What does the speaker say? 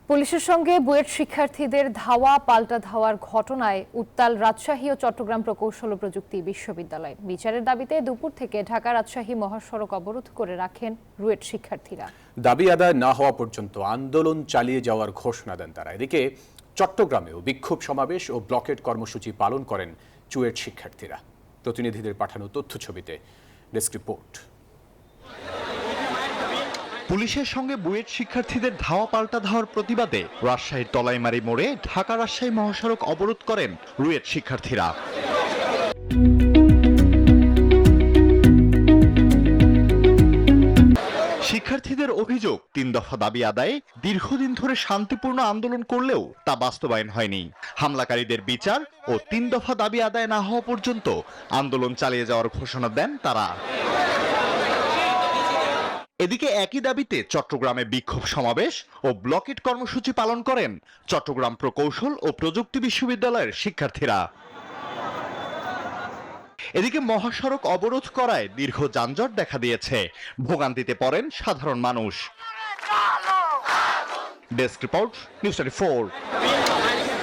পুলিশের সঙ্গে বুয়েট শিক্ষার্থীদের ধাওয়া পাল্টা ধাওয়ার ঘটনায় উত্তাল রাজশাহী ও চট্টগ্রাম প্রকৌশল ও প্রযুক্তি বিশ্ববিদ্যালয়। বিচারের দাবিতে দুপুর থেকে ঢাকা রাজশাহী মহাসড়ক অবরোধ করে রাখেন রুয়েট শিক্ষার্থীরা। দাবি আদায় না হওয়া পর্যন্ত আন্দোলন চালিয়ে যাওয়ার ঘোষণা দেন তারা। এদিকে চট্টগ্রামেও বিক্ষোভ সমাবেশ ও ব্লকেট কর্মসূচি পালন করেন চুয়েট শিক্ষার্থীরা। প্রতিনিধিদের পাঠানো তথ্য ছবিতে ডেস্ক রিপোর্ট। পুলিশের সঙ্গে বুয়েট শিক্ষার্থীদের ধাওয়া পাল্টা ধাওয়ার প্রতিবাদে রাজশাহীর তলাইমারি মোড়ে ঢাকা রাজশাহী মহাসড়ক অবরোধ করেন রুয়েট শিক্ষার্থীরা। শিক্ষার্থীদের অভিযোগ, 3 দফা দাবি আদায়ে দীর্ঘদিন ধরে শান্তিপূর্ণ আন্দোলন করলেও তা বাস্তবায়ন হয়নি। হামলাকারীদের বিচার ও 3 দফা দাবি আদায় না হওয়া পর্যন্ত আন্দোলন চালিয়ে যাওয়ার ঘোষণা দেন তারা। এদিকে একই দাবিতে চট্টগ্রামে বিক্ষোভ সমাবেশ ও ব্লকেট কর্মসূচি পালন করেন চট্টগ্রাম প্রকৌশল ও প্রযুক্তি বিশ্ববিদ্যালয়ের শিক্ষার্থীরা। এদিকে মহাসড়ক অবরোধ করায় দীর্ঘ যানজট দেখা দিয়েছে, ভোগান্তিতে পড়েন সাধারণ মানুষ। Desk report, news 24।